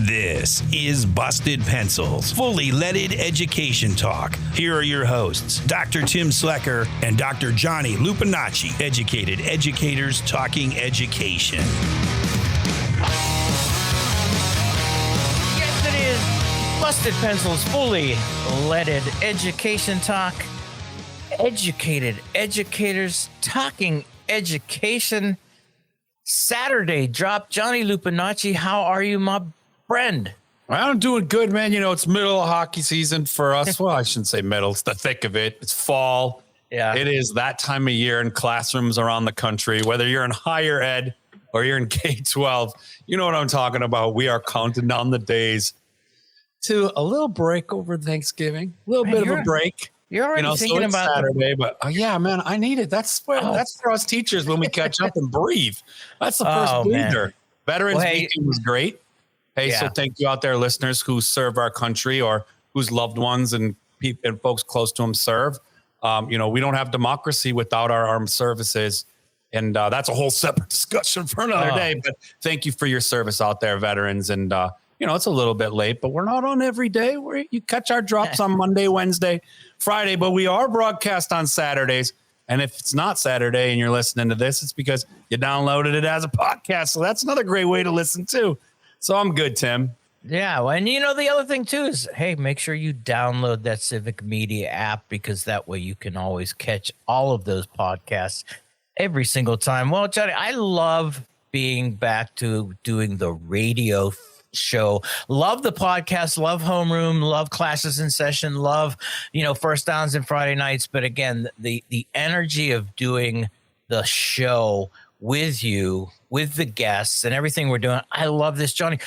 This is Busted Pencils, fully leaded education talk. Here are your hosts, Dr. Tim Slecker and Dr. Johnny Lupinacci, educated educators talking education. Yes, it is Busted Pencils, fully leaded education talk. Educated educators talking education. Saturday drop. Johnny Lupinacci, how are you, my friend? I'm doing good, man. You know, it's middle of hockey season for us. Well, I shouldn't say middle. It's the thick of it. It's fall. Yeah. It is that time of year in classrooms around the country, whether you're in higher ed or you're in K-12. You know what I'm talking about. We are counting down the days to a little break over Thanksgiving, a little bit of a break. You're already thinking it's about Saturday, but yeah, man, I need it. That's for us teachers when we catch up and breathe. That's the first breather. Veterans Weekend was great. Hey, so thank you out there, listeners who serve our country or whose loved ones and folks close to them serve. We don't have democracy without our armed services. And that's a whole separate discussion for another day. But thank you for your service out there, veterans. And, it's a little bit late, but we're not on every day. You catch our drops on Monday, Wednesday, Friday, but we are broadcast on Saturdays. And if it's not Saturday and you're listening to this, it's because you downloaded it as a podcast. So that's another great way to listen too. So I'm good, Tim. Yeah. Well, and the other thing too is, hey, make sure you download that Civic Media app, because that way you can always catch all of those podcasts every single time. Well, Johnny, I love being back to doing the radio show. Love the podcast, love homeroom, love classes in session, love, first downs and Friday nights. But again, the energy of doing the show with you, with the guests and everything we're doing. I love this, Johnny.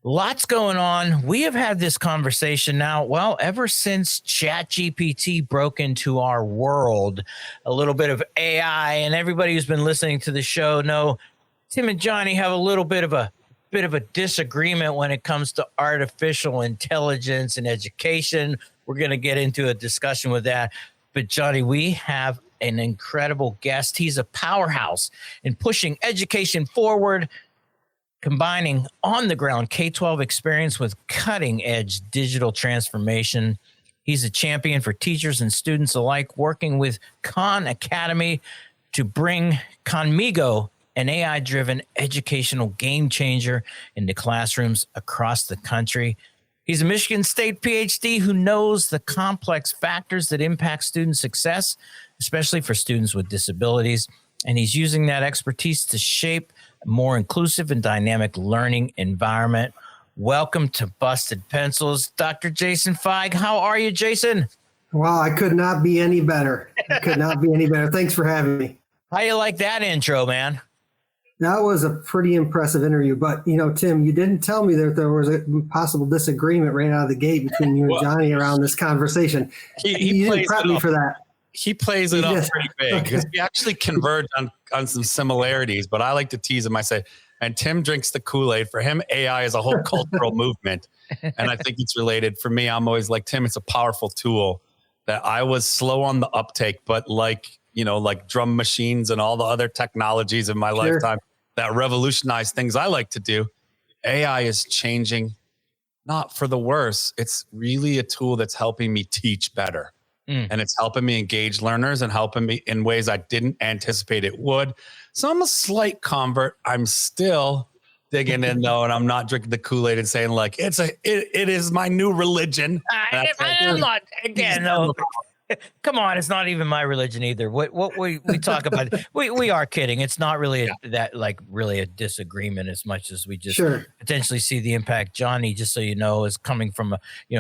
Lots going on. We have had this conversation now, ever since ChatGPT broke into our world, a little bit of AI, and everybody who's been listening to the show know Tim and Johnny have a little bit of a disagreement when it comes to artificial intelligence and education. We're going to get into a discussion with that. But Johnny, we have an incredible guest. He's a powerhouse in pushing education forward, combining on-the-ground K-12 experience with cutting-edge digital transformation. He's a champion for teachers and students alike, working with Khan Academy to bring Khanmigo, an AI-driven educational game changer, into classrooms across the country. He's a Michigan State PhD who knows the complex factors that impact student success, especially for students with disabilities. And he's using that expertise to shape a more inclusive and dynamic learning environment. Welcome to Busted Pencils, Dr. Jason Feig. How are you, Jason? Wow, I could not be any better. Thanks for having me. How you like that intro, man? That was a pretty impressive interview. But, Tim, you didn't tell me that there was a possible disagreement right out of the gate between you and Johnny around this conversation. He didn't prep me for that. He plays it up pretty big because we actually converge on some similarities. But I like to tease him. I say, and Tim drinks the Kool-Aid. For him, AI is a whole cultural movement. And I think it's related. For me, I'm always like, Tim, it's a powerful tool that I was slow on the uptake. But like drum machines and all the other technologies in my lifetime that revolutionized things I like to do, AI is changing, not for the worse. It's really a tool that's helping me teach better. And it's helping me engage learners and helping me in ways I didn't anticipate it would. So I'm a slight convert. I'm still digging in though, and I'm not drinking the Kool-Aid and saying like, it is my new religion. I'm not, again, no. Come on, it's not even my religion either. What we talk about, we are kidding. It's not really really a disagreement as much as we just potentially see the impact. Johnny, just so you know, is coming from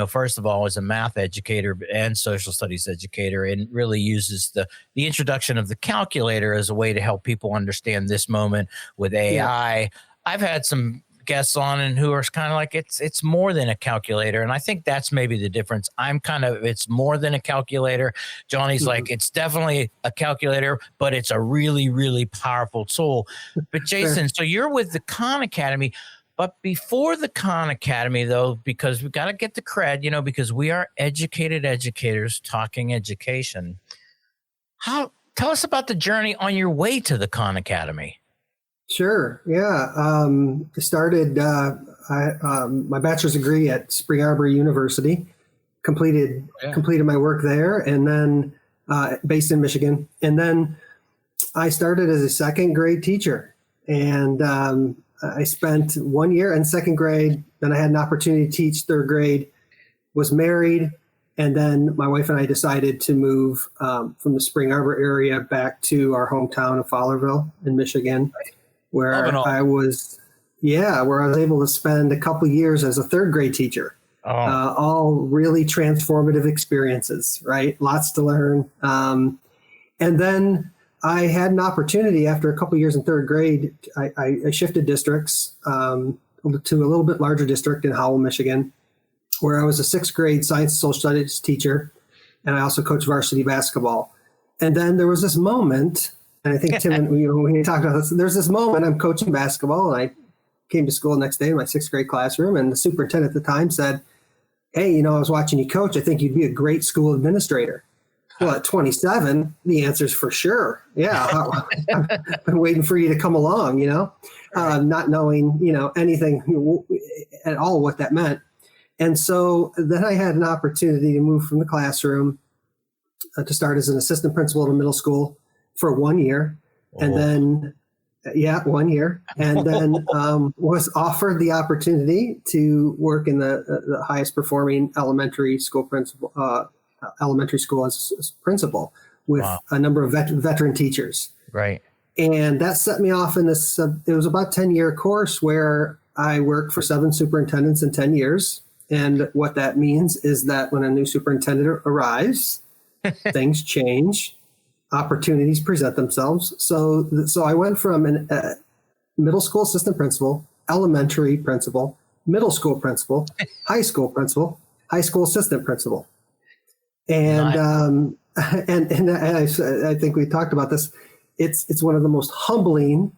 first of all, as a math educator and social studies educator, and really uses the introduction of the calculator as a way to help people understand this moment with AI. Yeah. I've had some guests on and who are kind of like, it's more than a calculator. And I think that's maybe the difference. It's more than a calculator. Johnny's like, it's definitely a calculator, but it's a really, really powerful tool. But Jason, so you're with the Khan Academy, but before the Khan Academy though, because we got to get the cred, because we are educated educators talking education. Tell us about the journey on your way to the Khan Academy. Sure. Yeah. Started my bachelor's degree at Spring Arbor University, completed my work there, and then based in Michigan. And then I started as a second grade teacher, and I spent 1 year in second grade. Then I had an opportunity to teach third grade, was married, and then my wife and I decided to move from the Spring Arbor area back to our hometown of Fowlerville in Michigan, where I was able to spend a couple years as a third grade teacher. All really transformative experiences, right? Lots to learn. And then I had an opportunity after a couple years in third grade. I shifted districts to a little bit larger district in Howell, Michigan, where I was a sixth grade science and social studies teacher. And I also coached varsity basketball. And then there was this moment, and I think Tim, when we talked about this, there's this moment I'm coaching basketball, and I came to school the next day in my sixth grade classroom, and the superintendent at the time said, "Hey, I was watching you coach. I think you'd be a great school administrator." Well, at 27, the answer is for sure. Yeah, I've been waiting for you to come along, not knowing, anything at all what that meant. And so then I had an opportunity to move from the classroom to start as an assistant principal at a middle school for 1 year. And then 1 year, and then was offered the opportunity to work in the highest performing elementary school as principal with a number of veteran teachers. Right. And that set me off in this, it was about 10-year course where I worked for 7 superintendents in 10 years. And what that means is that when a new superintendent arrives, things change. Opportunities present themselves. So I went from a middle school assistant principal, elementary principal, middle school principal, high school principal, high school assistant principal. And and I think we talked about this. It's one of the most humbling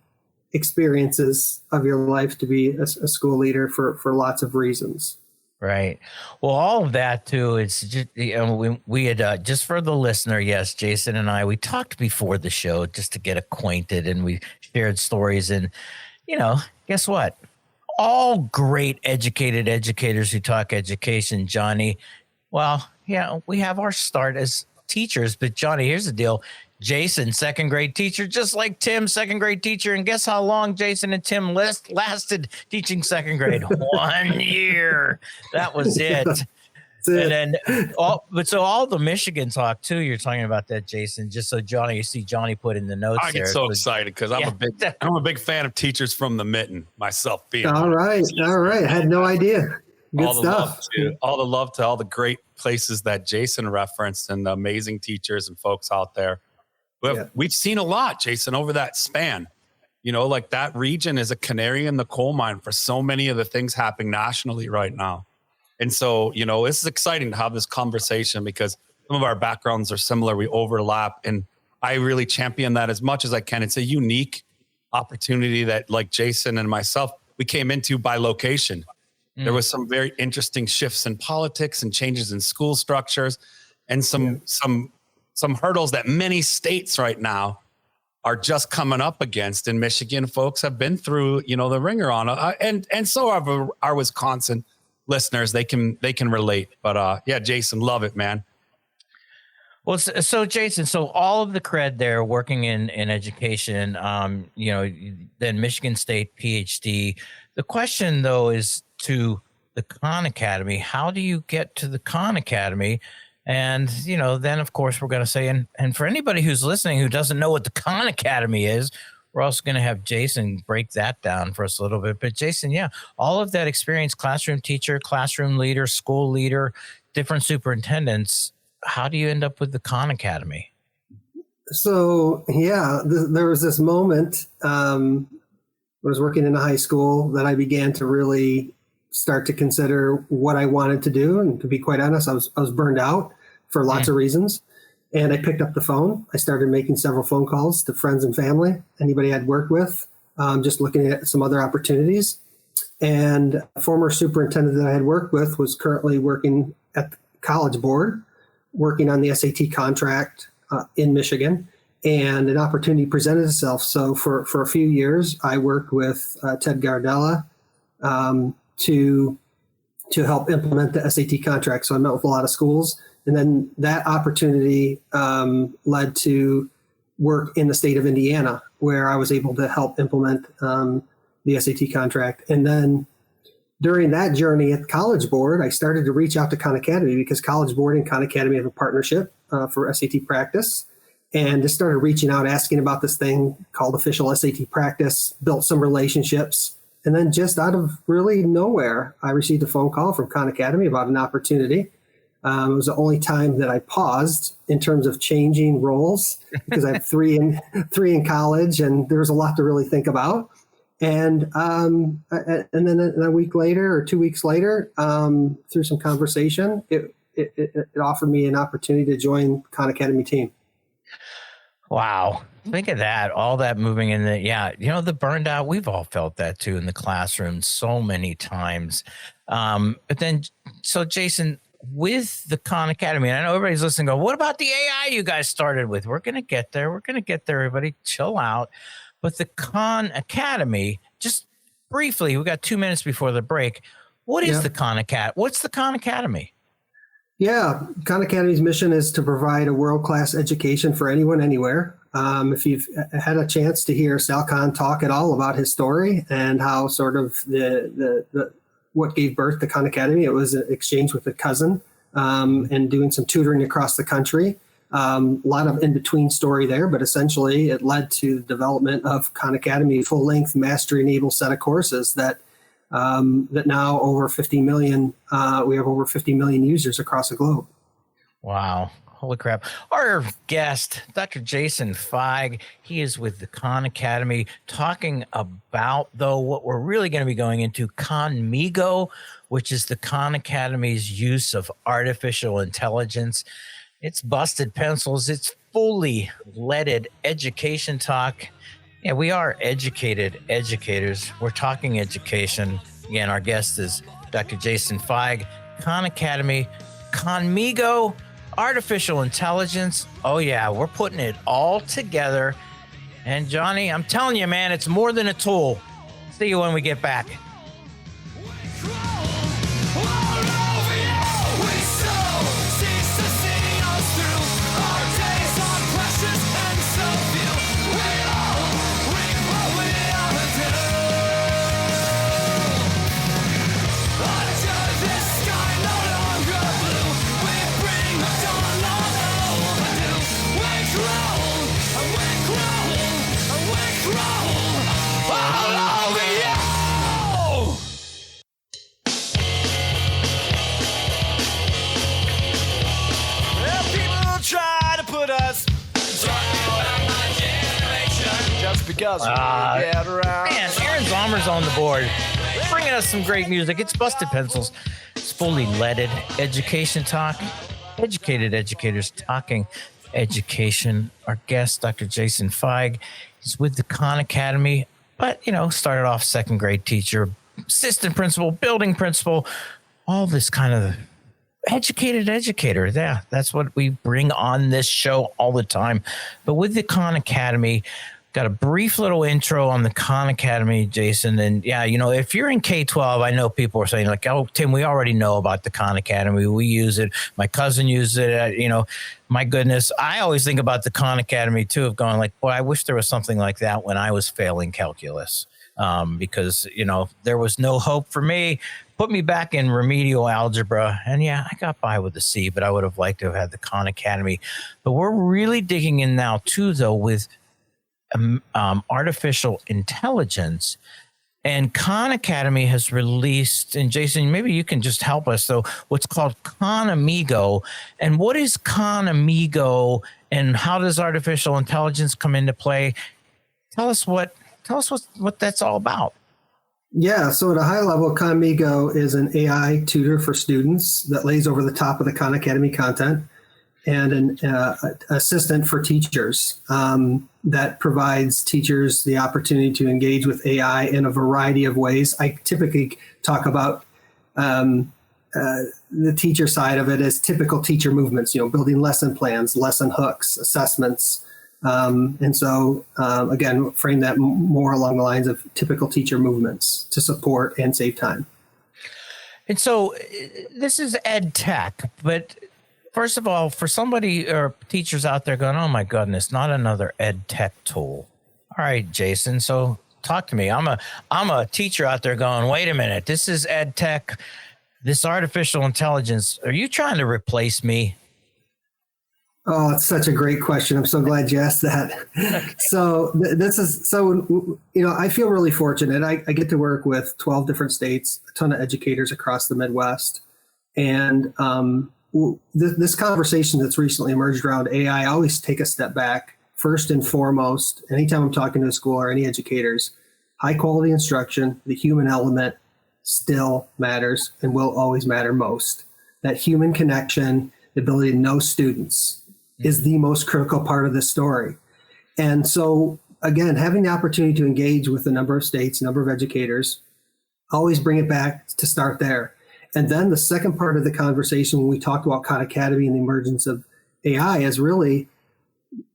experiences of your life to be a school leader for lots of reasons. Right. Well, all of that too. It's just we had just for the listener. Yes, Jason and I, we talked before the show just to get acquainted, and we shared stories. And guess what? All great educated educators who talk education, Johnny. Well, we have our start as teachers, but Johnny, here's the deal. Jason, second grade teacher, just like Tim, second grade teacher. And guess how long Jason and Tim lasted teaching second grade? 1 year. That was it. And then all the Michigan talk too, you're talking about that, Jason, just so Johnny, you see Johnny put in the notes. I get so excited because I'm a big fan of teachers from the mitten myself. All right. I had no idea. Good stuff. All the love to all the great places that Jason referenced and the amazing teachers and folks out there. We've seen a lot, Jason, over that span. Like that region is a canary in the coal mine for so many of the things happening nationally right now. And so, this is exciting to have this conversation because some of our backgrounds are similar. We overlap, and I really champion that as much as I can. It's a unique opportunity that, like Jason and myself, we came into by location. There was some very interesting shifts in politics and changes in school structures, and some hurdles that many states right now are just coming up against. And Michigan folks have been through, the ringer on it. And so have our Wisconsin listeners. They can relate. But Jason, love it, man. Well, so Jason, all of the cred there working in education, then Michigan State PhD. The question though is to the Khan Academy. How do you get to the Khan Academy? And, then of course we're going to say, and for anybody who's listening who doesn't know what the Khan Academy is, we're also going to have Jason break that down for us a little bit. But Jason, all of that experience, classroom teacher, classroom leader, school leader, different superintendents. How do you end up with the Khan Academy? So, there was this moment when I was working in a high school that I began to really start to consider what I wanted to do. And to be quite honest, I was burned out for lots of reasons. And I picked up the phone. I started making several phone calls to friends and family, anybody I'd worked with, just looking at some other opportunities. And a former superintendent that I had worked with was currently working at the College Board, working on the SAT contract in Michigan. And an opportunity presented itself. So for a few years, I worked with Ted Gardella, to help implement the SAT contract. So I met with a lot of schools, and then that opportunity led to work in the state of Indiana, where I was able to help implement the SAT contract. And then during that journey at College Board, I started to reach out to Khan Academy, because College Board and Khan Academy have a partnership for SAT practice. And just started reaching out, asking about this thing called official SAT practice, built some relationships. And then just out of really nowhere, I received a phone call from Khan Academy about an opportunity. It was the only time that I paused in terms of changing roles, because I have three in college, and there was a lot to really think about. And then a week later or 2 weeks later, through some conversation, it offered me an opportunity to join Khan Academy team. Wow. Think of that, all that moving in the burned out, we've all felt that too in the classroom so many times. But then, so Jason, with the Khan Academy, and I know everybody's listening, go, what about the AI you guys started with? We're going to get there. Everybody chill out. But the Khan Academy, just briefly, we got 2 minutes before the break. What is the Khan Academy? What's the Khan Academy? Yeah, Khan Academy's mission is to provide a world-class education for anyone, anywhere. If you've had a chance to hear Sal Khan talk at all about his story and how sort of the what gave birth to Khan Academy, it was an exchange with a cousin and doing some tutoring across the country. A lot of in-between story there, but essentially it led to the development of Khan Academy, full-length mastery-enabled set of courses that now over 50 million, we have over 50 million users across the globe. Wow. Holy crap. Our guest, Dr. Jason Feig, he is with the Khan Academy, talking about, though, what we're really going to be going into, Khanmigo, which is the Khan Academy's use of artificial intelligence. It's busted pencils. It's fully leaded education talk. Yeah, we are educated educators. We're talking education. Again, our guest is Dr. Jason Feig, Khan Academy, Khanmigo, artificial intelligence. Oh, yeah, we're putting it all together. And Johnny, I'm telling you, man, it's more than a tool. See you when we get back. Because we get around. Man, Aaron Zommer's on the board, bringing us some great music. It's Busted Pencils. It's fully leaded education talk. Educated educators talking education. Our guest, Dr. Jason Feig, is with the Khan Academy, but, started off second grade teacher, assistant principal, building principal, all this kind of educated educator. Yeah, that's what we bring on this show all the time. But with the Khan Academy, got a brief little intro on the Khan Academy, Jason. And yeah, if you're in K-12, I know people are saying like, oh, Tim, we already know about the Khan Academy. We use it. My cousin used it. My goodness. I always think about the Khan Academy too, of going like, boy, I wish there was something like that when I was failing calculus. Because, there was no hope for me. Put me back in remedial algebra. And yeah, I got by with a C, but I would have liked to have had the Khan Academy. But we're really digging in now too, though, with artificial intelligence, and Khan Academy has released, and Jason, maybe you can just help us though, what's called Khanmigo. And what is Khanmigo, and how does artificial intelligence come into play? Tell us what that's all about. Yeah, so at a high level, Khanmigo is an AI tutor for students that lays over the top of the Khan Academy content, and an assistant for teachers that provides teachers the opportunity to engage with AI in a variety of ways. I typically talk about the teacher side of it as typical teacher movements, building lesson plans, lesson hooks, assessments. And so, again, frame that more along the lines of typical teacher movements to support and save time. And so this is ed tech, but first of all, for somebody or teachers out there going, oh my goodness, not another ed tech tool. All right, Jason. So talk to me. I'm a teacher out there going, wait a minute, this is ed tech, this artificial intelligence. Are you trying to replace me? Oh, it's such a great question. I'm so glad you asked that. So I feel really fortunate. I get to work with 12 different states, a ton of educators across the Midwest. And this conversation that's recently emerged around AI, I always take a step back. First and foremost, anytime I'm talking to a school or any educators, high quality instruction, the human element still matters and will always matter most. That human connection, the ability to know students, is the most critical part of this story. And so, again, having the opportunity to engage with a number of states, a number of educators, always bring it back to start there. And then the second part of the conversation, when we talk about Khan Academy and the emergence of AI, is really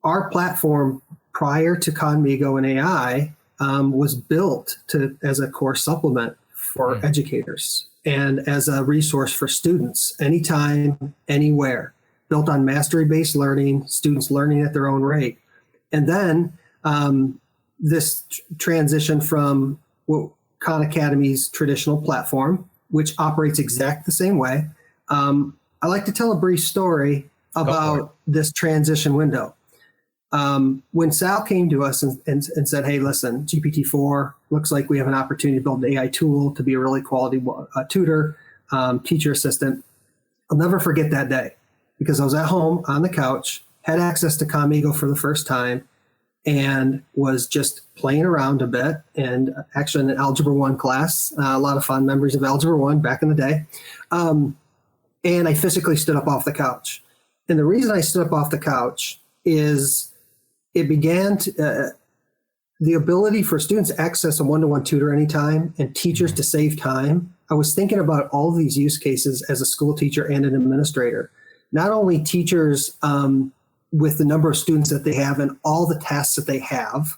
our platform prior to Khanmigo and AI was built as a core supplement for educators and as a resource for students, anytime, anywhere. Built on mastery-based learning, students learning at their own rate. And then this transition from Khan Academy's traditional platform, which operates exactly the same way. I like to tell a brief story about this transition window. When Sal came to us and said, hey, listen, GPT-4 looks like we have an opportunity to build an AI tool to be a really quality tutor, teacher assistant. I'll never forget that day. Because I was at home on the couch, had access to Khanmigo for the first time, and was just playing around a bit. And actually in an Algebra 1 class, a lot of fond memories of Algebra 1 back in the day. And I physically stood up off the couch. And the reason I stood up off the couch is it began to, the ability for students to access a one-to-one tutor anytime and teachers to save time. I was thinking about all of these use cases as a school teacher and an administrator. Not only teachers with the number of students that they have and all the tasks that they have,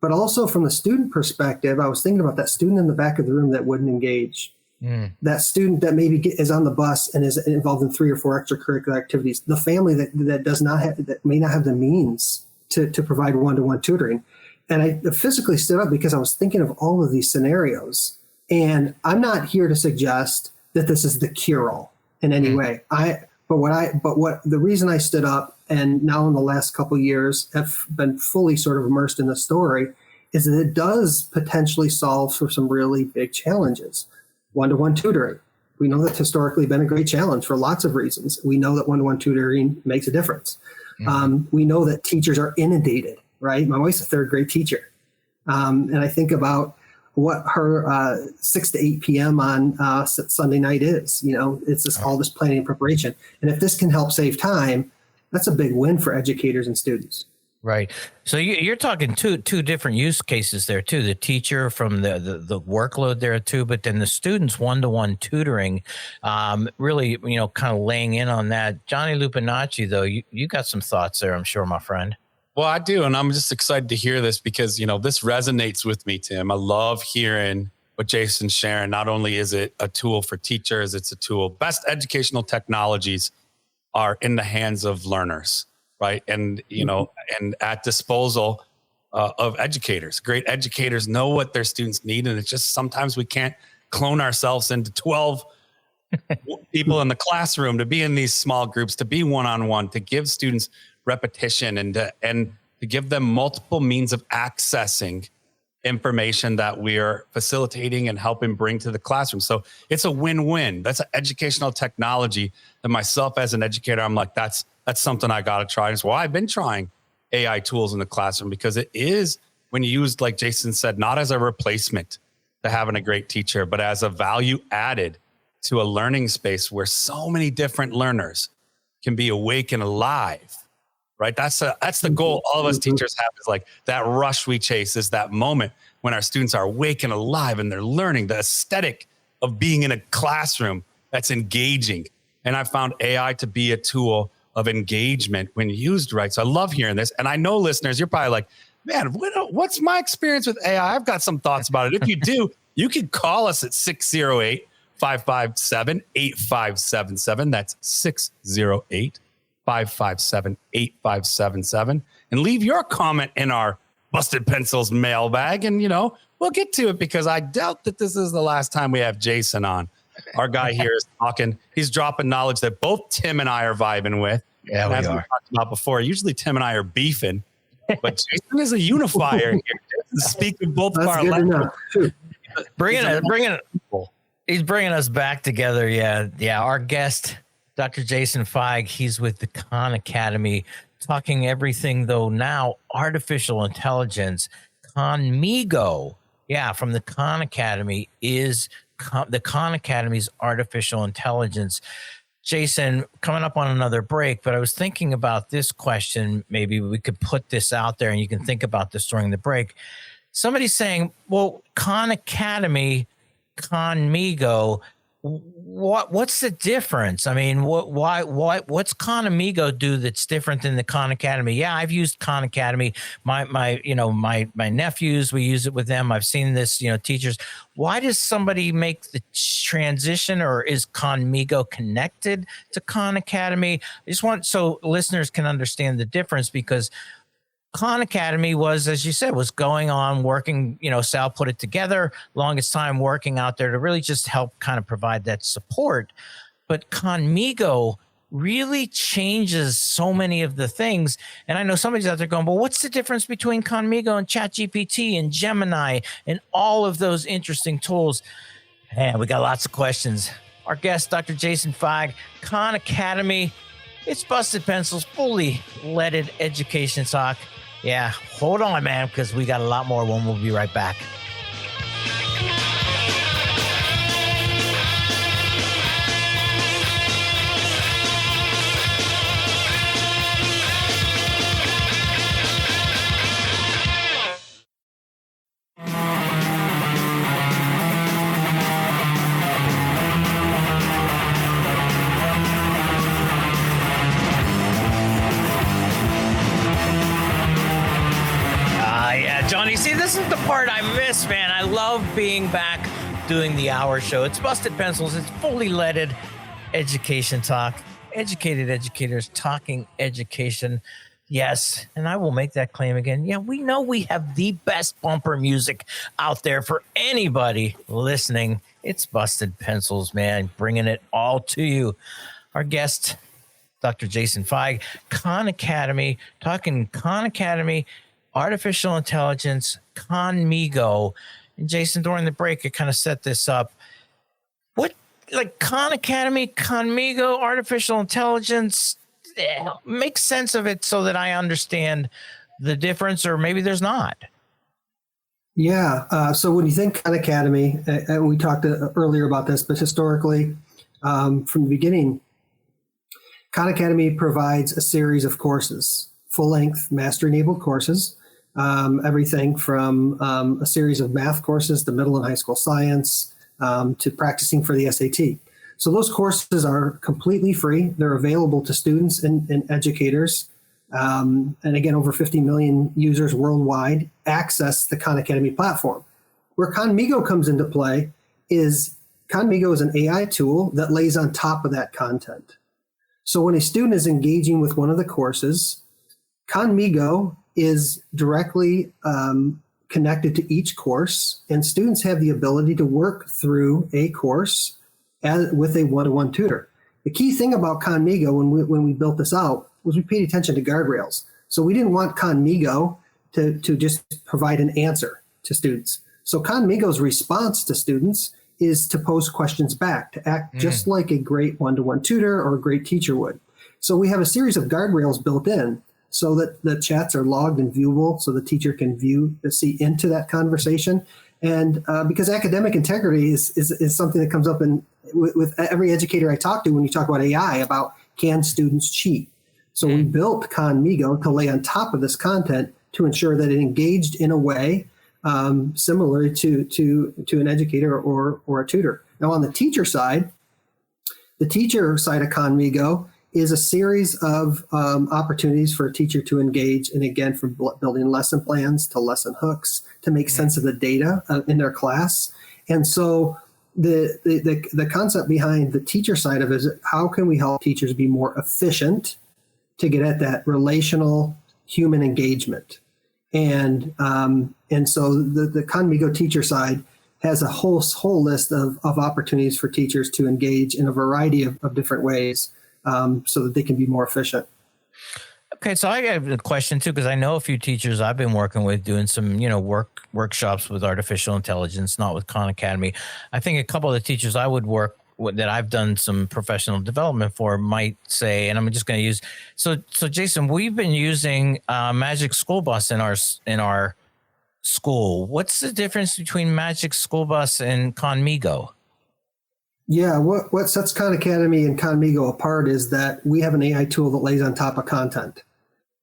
but also from the student perspective, I was thinking about that student in the back of the room that wouldn't engage. That student that maybe is on the bus and is involved in 3 or 4 extracurricular activities. The family that does not have, that may not have the means to provide one-to-one tutoring. And I physically stood up because I was thinking of all of these scenarios. And I'm not here to suggest that this is the cure-all in any way. The reason I stood up and now in the last couple of years have been fully sort of immersed in the story is that it does potentially solve for some really big challenges. One-to-one tutoring. We know that's historically been a great challenge for lots of reasons. We know that one-to-one tutoring makes a difference. We know that teachers are inundated, right? My wife's a 3rd grade teacher. And I think about what her 6 to 8 p.m. on Sunday night is. It's just all this planning and preparation. And if this can help save time, that's a big win for educators and students. Right. So you're talking two different use cases there too. The teacher from the workload there too, but then the students one-to-one tutoring, really, kind of laying in on that. Johnny Lupinacci, though, you got some thoughts there, I'm sure, my friend. Well, I do. And I'm just excited to hear this because, this resonates with me, Tim. I love hearing what Jason's sharing. Not only is it a tool for teachers, it's a tool. Best educational technologies are in the hands of learners, right? And, and at disposal of educators. Great educators know what their students need. And it's just sometimes we can't clone ourselves into 12 people in the classroom to be in these small groups, to be one-on-one, to give students repetition and to give them multiple means of accessing information that we are facilitating and helping bring to the classroom. So it's a win-win. That's an educational technology that myself as an educator, I'm like, that's something I got to try. And so I've been trying AI tools in the classroom because it is, when you use, like Jason said, not as a replacement to having a great teacher, but as a value added to a learning space where so many different learners can be awake and alive. Right. That's the goal all of us teachers have, is like that rush we chase, is that moment when our students are awake and alive and they're learning, the aesthetic of being in a classroom that's engaging. And I found AI to be a tool of engagement when used right. So I love hearing this. And I know listeners, you're probably like, man, what's my experience with AI? I've got some thoughts about it. If you do, you can call us at 608-520-5900. 608-557-8577. That's 608-557-8577. And leave your comment in our Busted Pencils mailbag. And, we'll get to it because I doubt that this is the last time we have Jason on. Our guy here is talking. He's dropping knowledge that both Tim and I are vibing with. Yeah, and as we talked about before, usually Tim and I are beefing, but Jason is a unifier here. Speaking both of our he's bringing us back together. Yeah. Our guest, Dr. Jason Feig, he's with the Khan Academy, talking everything though now artificial intelligence. Khanmigo, from the Khan Academy is the Khan Academy's artificial intelligence. Jason, coming up on another break, but I was thinking about this question. Maybe we could put this out there and you can think about this during the break. Somebody's saying, well, Khan Academy, Khanmigo, what's the difference? I mean, what's Khanmigo do that's different than the Khan Academy? Yeah, I've used Khan Academy. My nephews, we use it with them. I've seen this, teachers. Why does somebody make the transition, or is Khanmigo connected to Khan Academy? I just want so listeners can understand the difference, because Khan Academy was, as you said, was going on working, Sal put it together, longest time working out there to really just help kind of provide that support. But Khanmigo really changes so many of the things. And I know somebody's out there going, well, what's the difference between Khanmigo and ChatGPT and Gemini and all of those interesting tools? Man, we got lots of questions. Our guest, Dr. Jason Feig, Khan Academy. It's Busted Pencils, fully leaded education talk. Yeah, hold on, man, because we got a lot more when we'll be right back. Johnny, see, this is the part I miss, man. I love being back doing the hour show. It's Busted Pencils. It's fully leaded education talk. Educated educators talking education. Yes, and I will make that claim again. Yeah, we know we have the best bumper music out there for anybody listening. It's Busted Pencils, man, bringing it all to you. Our guest, Dr. Jason Feig, Khan Academy, talking Khan Academy, artificial intelligence, Khanmigo. And Jason, during the break, I kind of set this up. What, like Khan Academy, Khanmigo, artificial intelligence, make sense of it so that I understand the difference, or maybe there's not. Yeah. So when you think Khan Academy, we talked earlier about this, but historically, from the beginning, Khan Academy provides a series of courses, full-length master-enabled courses. Everything from a series of math courses to middle and high school science to practicing for the SAT. So those courses are completely free. They're available to students and educators. And again, over 50 million users worldwide access the Khan Academy platform. Where Khanmigo comes into play is Khanmigo is an AI tool that lays on top of that content. So when a student is engaging with one of the courses, Khanmigo is directly connected to each course, and students have the ability to work through a course with a one-to-one tutor. The key thing about Khanmigo when we built this out was we paid attention to guardrails. So we didn't want Khanmigo to just provide an answer to students. So Khanmigo's response to students is to pose questions back, to act just like a great one-to-one tutor or a great teacher would. So we have a series of guardrails built in so that the chats are logged and viewable so the teacher can see into that conversation. And because academic integrity is something that comes up with every educator I talk to when you talk about AI, about can students cheat? So we built Khanmigo to lay on top of this content to ensure that it engaged in a way similar to an educator or a tutor. Now on the teacher side of Khanmigo is a series of opportunities for a teacher to engage, and again, from building lesson plans to lesson hooks to make sense of the data in their class. And so the concept behind the teacher side of it is how can we help teachers be more efficient to get at that relational human engagement. And so the Khanmigo teacher side has a whole list of opportunities for teachers to engage in a variety of different ways so that they can be more efficient. Okay, so I have a question too, because I know a few teachers I've been working with doing some, workshops with artificial intelligence, not with Khan Academy. I think a couple of the teachers I would work with that I've done some professional development for might say, and I'm just going to use, so Jason, we've been using Magic School Bus in our school. What's the difference between Magic School Bus and Khanmigo? Yeah, what sets Khan Academy and Khanmigo apart is that we have an AI tool that lays on top of content.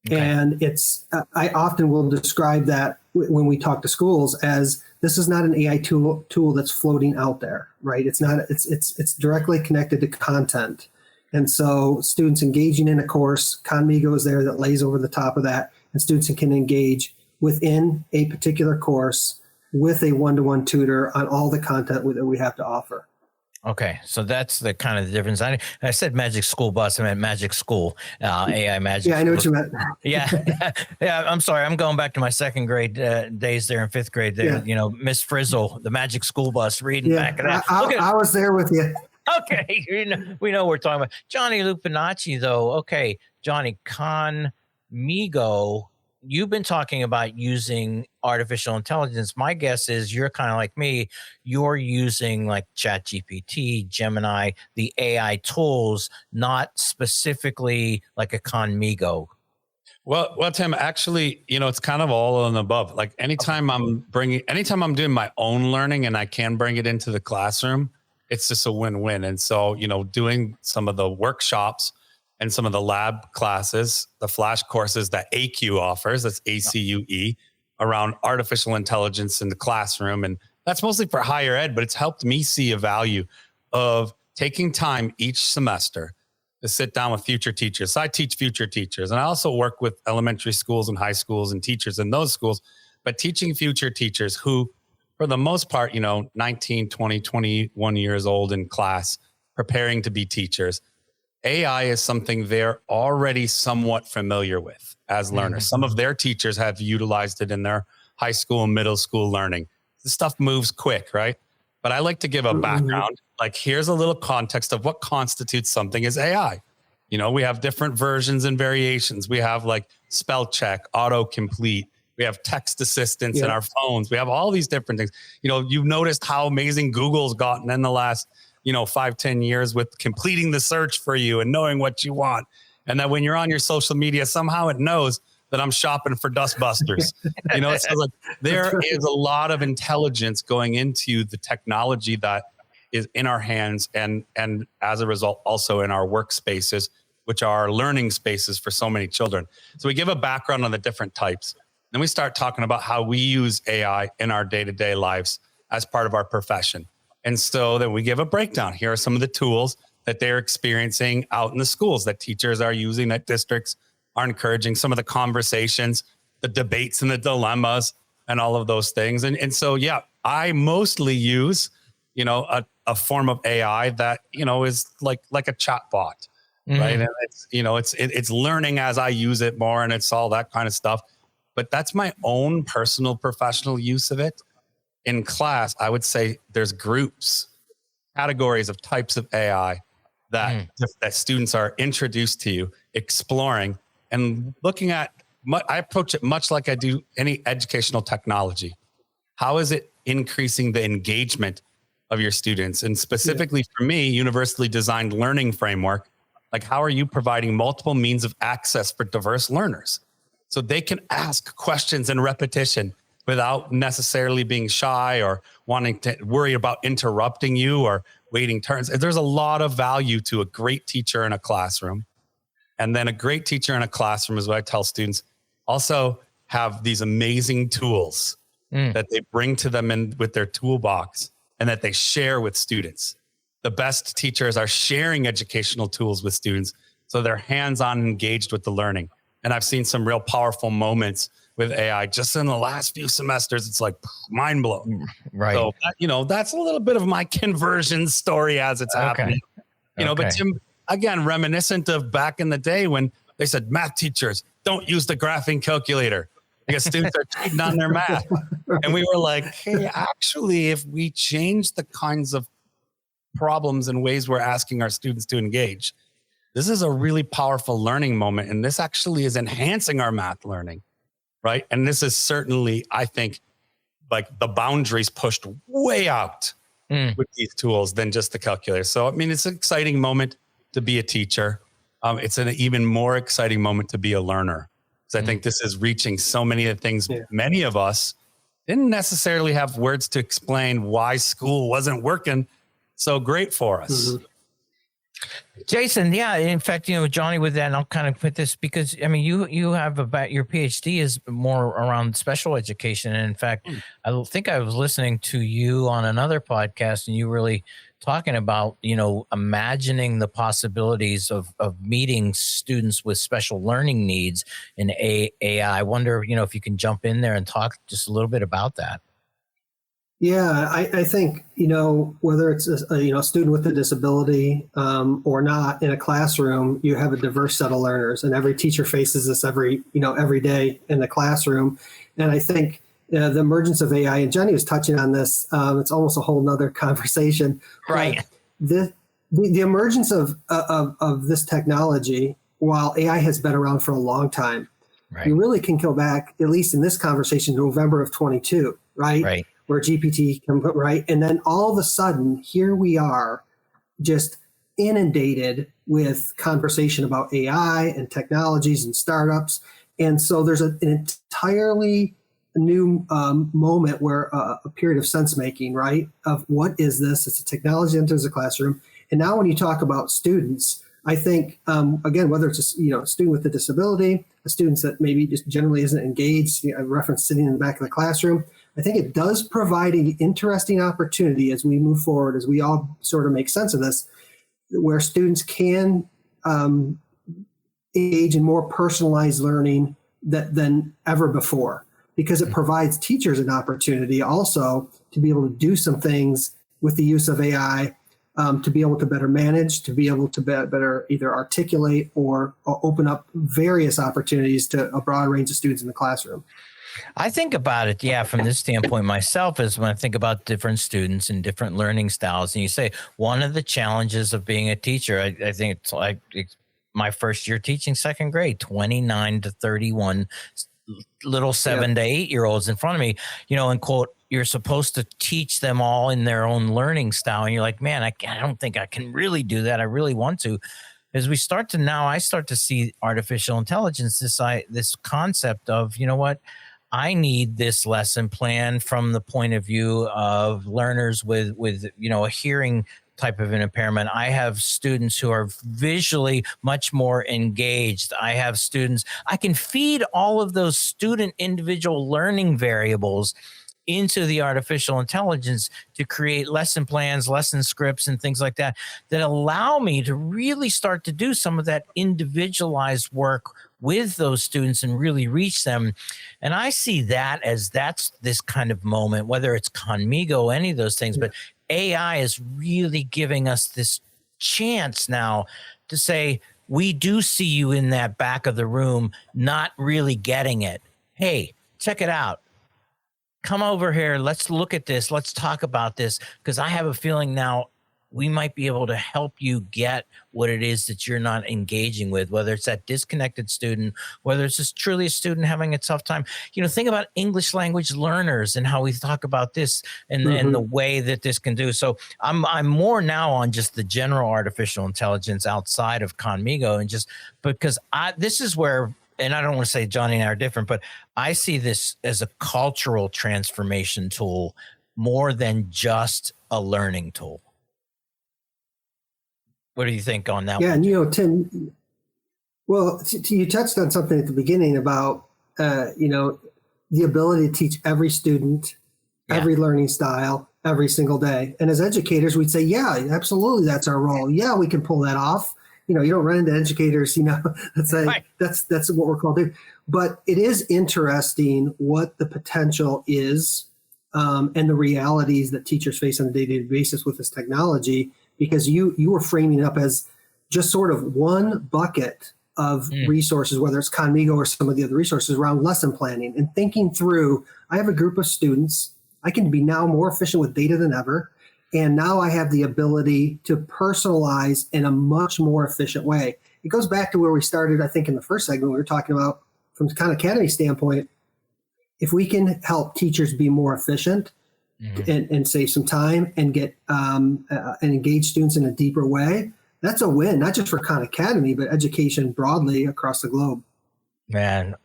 Okay. And it's I often will describe that when we talk to schools as this is not an AI tool that's floating out there, right? It's not. It's directly connected to content. And so students engaging in a course, Khanmigo is there that lays over the top of that, and students can engage within a particular course with a one-to-one tutor on all the content that we have to offer. Okay, so that's the kind of the difference. I said Magic School Bus, I meant Magic School, AI Magic. Yeah, I know what you meant. Yeah, yeah. I'm sorry, I'm going back to my second grade days there in fifth grade. There, Miss Frizzle, the Magic School Bus, reading back of that. I was there with you. Okay, we know what we're talking about. Johnny Lupinacci, though. Okay, Johnny, Khanmigo, you've been talking about using artificial intelligence. My guess is you're kind of like me. You're using like ChatGPT, Gemini, the AI tools, not specifically like a Khanmigo. Well, Tim, actually, it's kind of all of the above. Like anytime I'm doing my own learning and I can bring it into the classroom, it's just a win-win. And so, doing some of the workshops and some of the lab classes, the flash courses that ACUE offers, that's ACUE, around artificial intelligence in the classroom. And that's mostly for higher ed, but it's helped me see a value of taking time each semester to sit down with future teachers. So I teach future teachers, and I also work with elementary schools and high schools and teachers in those schools, but teaching future teachers who, for the most part, 19, 20, 21 years old in class, preparing to be teachers. AI is something they're already somewhat familiar with as learners. Some of their teachers have utilized it in their high school and middle school learning. This stuff moves quick, right? But I like to give a background. Like, here's a little context of what constitutes something as AI. We have different versions and variations. We have like spell check, autocomplete. We have text assistance in our phones. We have all these different things. You've noticed how amazing Google's gotten in the last 5-10 years with completing the search for you and knowing what you want. And that when you're on your social media, somehow it knows that I'm shopping for Dustbusters. So like there is a lot of intelligence going into the technology that is in our hands. And as a result, also in our workspaces, which are learning spaces for so many children. So we give a background on the different types. Then we start talking about how we use AI in our day-to-day lives as part of our profession. And so then we give a breakdown. Here are some of the tools that they're experiencing out in the schools that teachers are using, that districts are encouraging, some of the conversations, the debates and the dilemmas and all of those things. And so, I mostly use, a form of AI that, is like a chat bot, right? And it's learning as I use it more, and it's all that kind of stuff. But that's my own personal professional use of it. In class, I would say there's groups, categories of types of AI that students are introduced to, exploring, and looking at. I approach it much like I do any educational technology. How is it increasing the engagement of your students? And specifically for me, universally designed learning framework, like how are you providing multiple means of access for diverse learners so they can ask questions in repetition without necessarily being shy or wanting to worry about interrupting you or waiting turns. There's a lot of value to a great teacher in a classroom. And then a great teacher in a classroom is what I tell students, also have these amazing tools that they bring to them in with their toolbox and that they share with students. The best teachers are sharing educational tools with students so they're hands-on engaged with the learning. And I've seen some real powerful moments with AI just in the last few semesters. It's like mind blowing. Right. So, that's a little bit of my conversion story as it's happening. But Tim, again, reminiscent of back in the day when they said math teachers don't use the graphing calculator because students are cheating on their math. And we were like, hey, actually, if we change the kinds of problems and ways we're asking our students to engage, this is a really powerful learning moment. And this actually is enhancing our math learning, right? And this is certainly, I think, like the boundaries pushed way out with these tools than just the calculator. So, I mean, it's an exciting moment to be a teacher. It's an even more exciting moment to be a learner. Because I think this is reaching so many of the things many of us didn't necessarily have words to explain why school wasn't working so great for us. Jason, yeah, in fact, Johnny, with that, and I'll kind of put this because, I mean, you have about your PhD is more around special education. And in fact, I think I was listening to you on another podcast and you really talking about, imagining the possibilities of meeting students with special learning needs in AI. I wonder, if you can jump in there and talk just a little bit about that. Yeah, I think, whether it's a student with a disability or not in a classroom, you have a diverse set of learners, and every teacher faces this every day in the classroom. And I think the emergence of AI, and Jenny was touching on this, it's almost a whole nother conversation. Right. The emergence of this technology, while AI has been around for a long time, you really can go back, at least in this conversation, November of 22, right? Right. Where GPT can put right. And then all of a sudden, here we are just inundated with conversation about AI and technologies and startups. And so there's an entirely new moment where a period of sense making, right? Of what is this? It's a technology that enters the classroom. And now when you talk about students, I think, again, whether it's a student with a disability, a student that maybe just generally isn't engaged, I referenced sitting in the back of the classroom, I think it does provide an interesting opportunity as we move forward, as we all sort of make sense of this, where students can engage in more personalized learning than ever before, because it provides teachers an opportunity also to be able to do some things with the use of AI, to be able to better manage, to be able to better either articulate or open up various opportunities to a broad range of students in the classroom. I think about it, from this standpoint myself, is when I think about different students and different learning styles. And you say one of the challenges of being a teacher, I think it's like my first year teaching second grade, 29 to 31 little 7 to 8 year olds in front of me, and quote, you're supposed to teach them all in their own learning style. And you're like, man, I don't think I can really do that. I really want to. As we start to now, I start to see artificial intelligence, this concept of, I need this lesson plan from the point of view of learners with a hearing type of an impairment. I have students who are visually much more engaged. I have students, I can feed all of those student individual learning variables into the artificial intelligence to create lesson plans, lesson scripts, and things like that allow me to really start to do some of that individualized work with those students and really reach them. And I see that's this kind of moment, whether it's Khanmigo, any of those things, but AI is really giving us this chance now to say, we do see you in that back of the room, not really getting it. Hey, check it out. Come over here. Let's look at this. Let's talk about this, because I have a feeling now we might be able to help you get what it is that you're not engaging with, whether it's that disconnected student, whether it's just truly a student having a tough time. Think about English language learners and how we talk about this and the way that this can do. So I'm more now on just the general artificial intelligence outside of Khanmigo, and just because this is where, and I don't want to say Johnny and I are different, but I see this as a cultural transformation tool more than just a learning tool. What do you think on that? Yeah, and Tim, well, you touched on something at the beginning about, the ability to teach every student, every learning style, every single day. And as educators, we'd say, yeah, absolutely, that's our role. Yeah, we can pull that off. you don't run into educators, that's what we're called to do. But it is interesting what the potential is and the realities that teachers face on a day-to-day basis with this technology, because you were framing it up as just sort of one bucket of resources, whether it's Khanmigo or some of the other resources around lesson planning and thinking through, I have a group of students, I can be now more efficient with data than ever. And now I have the ability to personalize in a much more efficient way. It goes back to where we started, I think, in the first segment. We were talking about, from the Khan Academy standpoint, if we can help teachers be more efficient and save some time and get and engage students in a deeper way, that's a win, not just for Khan Academy, but education broadly across the globe. Man,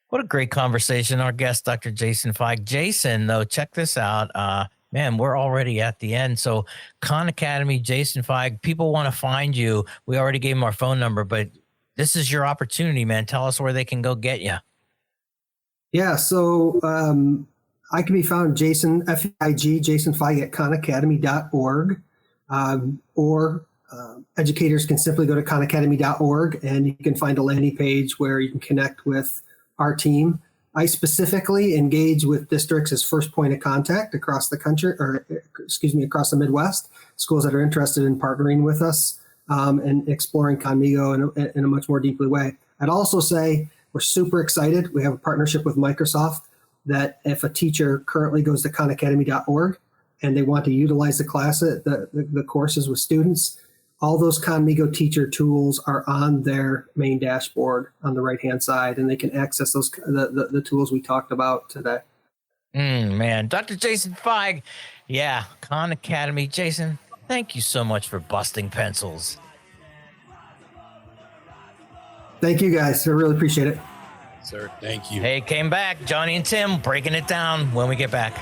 what a great conversation. Our guest, Dr. Jason Feig. Jason, though, check this out. Man, we're already at the end. So Khan Academy, Jason Feig, people want to find you. We already gave them our phone number, but this is your opportunity, man. Tell us where they can go get you. Yeah, so I can be found Jason, F-E-I-G, Jason Feig at khanacademy.org, or educators can simply go to khanacademy.org and you can find a landing page where you can connect with our team. I specifically engage with districts as first point of contact across the country, across the Midwest, schools that are interested in partnering with us and exploring Khanmigo in a much more deeply way. I'd also say we're super excited. We have a partnership with Microsoft that if a teacher currently goes to khanacademy.org and they want to utilize the courses with students, all those Khanmigo teacher tools are on their main dashboard on the right-hand side, and they can access those the tools we talked about today. Man, Dr. Jason Feig. Yeah, Khan Academy. Jason, thank you so much for busting pencils. Thank you, guys. I really appreciate it. Sir, thank you. Hey, came back. Johnny and Tim breaking it down when we get back.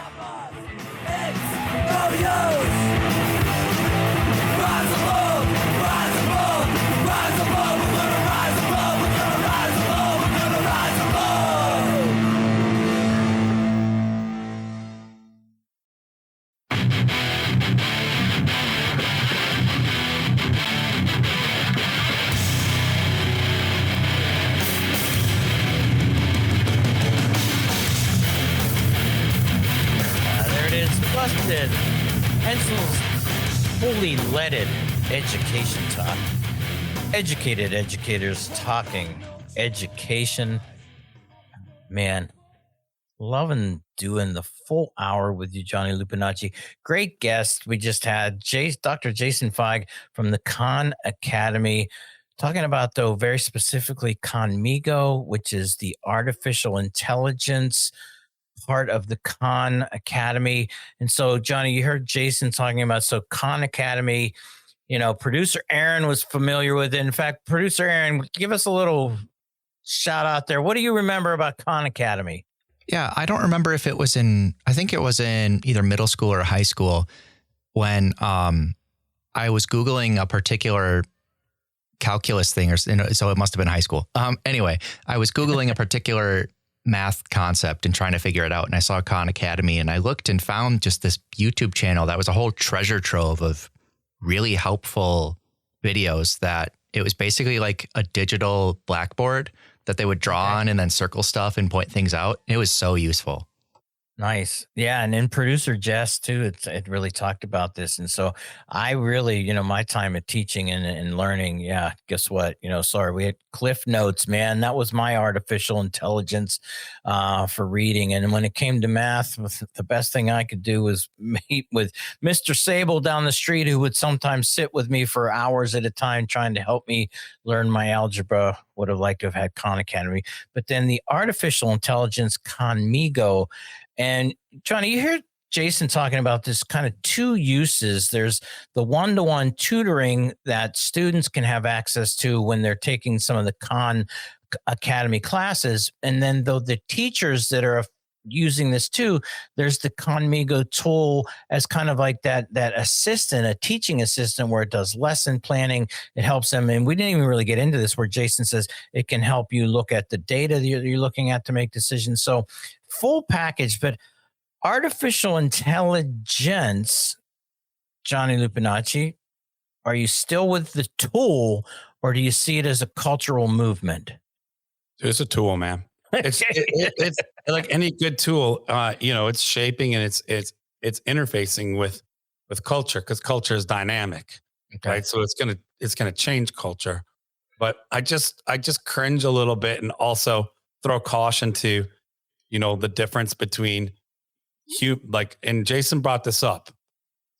Busted pencils, fully leaded education talk. Educated educators talking education. Man, loving doing the full hour with you, Johnny Lupinacci. Great guest. We just had Dr. Jason Feig from the Khan Academy, talking about, though, very specifically Khanmigo, which is the artificial intelligence part of the Khan Academy. And so, Johnny, you heard Jason talking about, so Khan Academy, producer Aaron was familiar with it. In fact, producer Aaron, give us a little shout out there. What do you remember about Khan Academy? Yeah, I don't remember if it was I think it was in either middle school or high school when I was Googling a particular calculus thing, so it must have been high school. Anyway, I was Googling a particular math concept and trying to figure it out. And I saw Khan Academy and I looked and found just this YouTube channel that was a whole treasure trove of really helpful videos that it was basically like a digital blackboard that they would draw on and then circle stuff and point things out. It was so useful. Nice. Yeah. And in producer Jess too, it really talked about this. And so I really, my time at teaching and learning, yeah, guess what? Sorry, we had Cliff Notes, man. That was my artificial intelligence for reading. And when it came to math, the best thing I could do was meet with Mr. Sable down the street, who would sometimes sit with me for hours at a time trying to help me learn my algebra. Would have liked to have had Khan Academy. But then the artificial intelligence Khanmigo. And Johnny, you hear Jason talking about this kind of two uses. There's the one-to-one tutoring that students can have access to when they're taking some of the Khan Academy classes. And then though the teachers that are using this too, there's the Khanmigo tool as kind of like that assistant, a teaching assistant, where it does lesson planning. It helps them. And we didn't even really get into this, where Jason says it can help you look at the data that you're looking at to make decisions. So full package. But artificial intelligence, Johnny Lupinacci, are you still with the tool, or do you see it as a cultural movement? It's a tool, man. It's like any good tool. It's shaping and it's interfacing with culture, because culture is dynamic, right? So it's gonna change culture. But I just cringe a little bit, and also throw caution to, the difference between and Jason brought this up,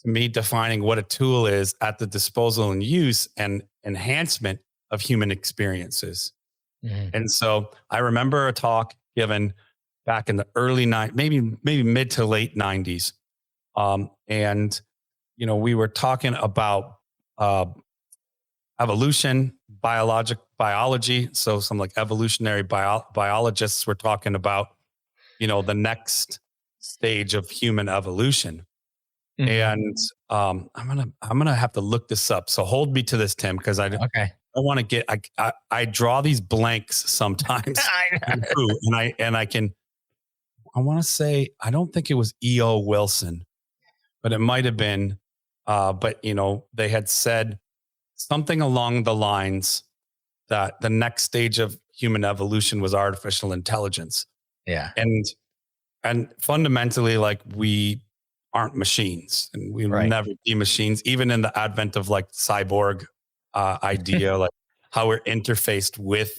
to me, defining what a tool is at the disposal and use and enhancement of human experiences. Mm-hmm. And so I remember a talk given back in the early maybe mid to late 90s. And we were talking about evolution, biology. So some like evolutionary biologists were talking about, the next stage of human evolution. Mm-hmm. And I'm gonna have to look this up. So hold me to this, Tim, because I want to get. I draw these blanks sometimes. I want to say, I don't think it was E.O. Wilson, but it might have been. But they had said something along the lines that the next stage of human evolution was artificial intelligence. Yeah, and fundamentally, like, we aren't machines, and we will never be machines, even in the advent of like cyborg idea, like how we're interfaced with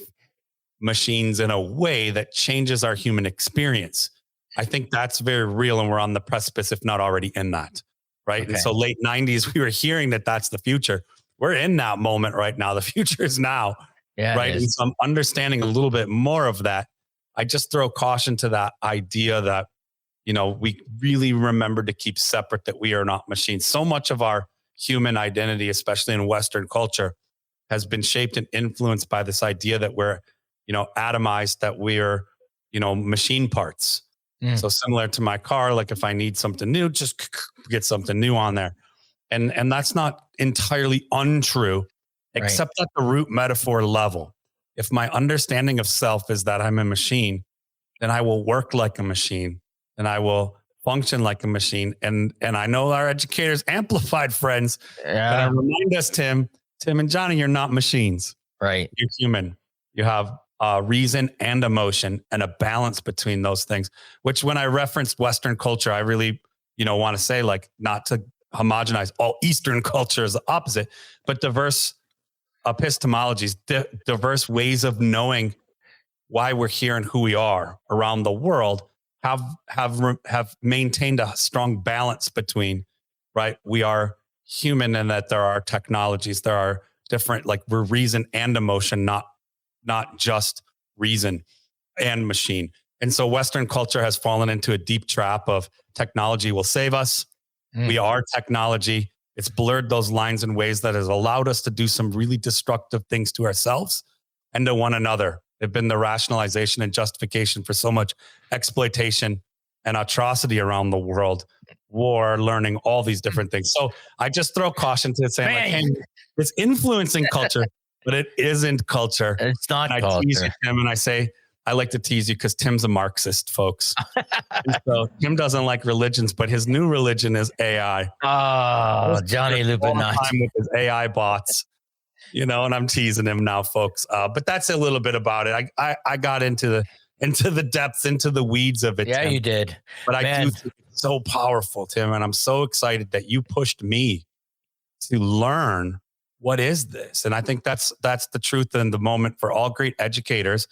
machines in a way that changes our human experience. I think that's very real, and we're on the precipice, if not already in that, right? Okay. And so late 90s, we were hearing that that's the future. We're in that moment right now. The future is now, right? And so I'm understanding a little bit more of that. I just throw caution to that idea that, we really remember to keep separate, that we are not machines. So much of our human identity, especially in Western culture, has been shaped and influenced by this idea that we're, atomized, that we're, machine parts. Mm. So similar to my car, like if I need something new, just get something new on there. And that's not entirely untrue, except at the root metaphor level. If my understanding of self is that I'm a machine, then I will work like a machine, and I will function like a machine. And I know our educators amplified friends, but I remind us, Tim and Johnny, you're not machines. Right. You're human. You have reason and emotion, and a balance between those things, which when I referenced Western culture, I really, want to say, like, not to homogenize all Eastern culture as the opposite, but diverse epistemologies, diverse ways of knowing why we're here and who we are around the world have maintained a strong balance between, right? We are human, and that there are technologies, there are different, like, we're reason and emotion, not just reason and machine. And so Western culture has fallen into a deep trap of technology will save us. We are technology. It's blurred those lines in ways that has allowed us to do some really destructive things to ourselves and to one another. They've been the rationalization and justification for so much exploitation and atrocity around the world, war, learning, all these different things. So I just throw caution to it, saying, like, hey, it's influencing culture, but it isn't culture. It's not culture. I tease you, Tim, and I say, I like to tease you because Tim's a Marxist, folks. So Tim doesn't like religions, but his new religion is AI. Oh, Johnny Lupinacci with his AI bots, and I'm teasing him now, folks. But that's a little bit about it. I got into the depths, into the weeds of it. Yeah, Tim. You did. But I do think it's so powerful, Tim, and I'm so excited that you pushed me to learn what is this. And I think that's the truth in the moment for all great educators.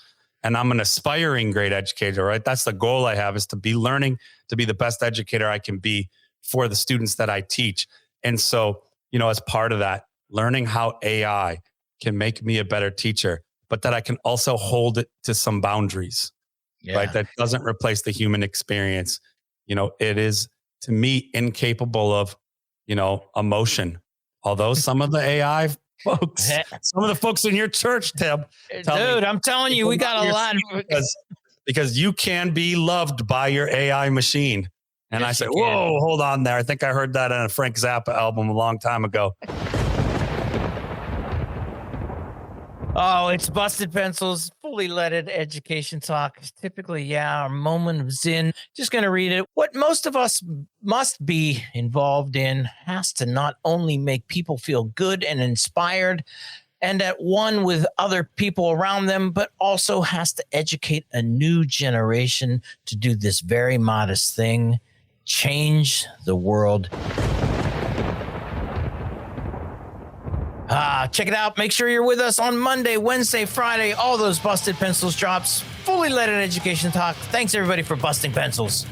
And I'm an aspiring great educator, right? That's the goal I have, is to be learning to be the best educator I can be for the students that I teach. And so, as part of that, learning how AI can make me a better teacher, but that I can also hold it to some boundaries, right? That doesn't replace the human experience. It is, to me, incapable of, emotion. Although some of the AI folks, some of the folks in your church, Tim, dude, I'm telling you, we got a lot because you can be loved by your AI machine. And yes, I said, whoa, hold on there. I think I heard that on a Frank Zappa album a long time ago. Oh, it's Busted Pencils, fully leaded education talk. Typically, our moment of zen. Just going to read it. What most of us must be involved in has to not only make people feel good and inspired and at one with other people around them, but also has to educate a new generation to do this very modest thing, change the world. Check it out. Make sure you're with us on Monday, Wednesday, Friday. All those Busted Pencils drops. Fully leaded education talk. Thanks, everybody, for busting pencils.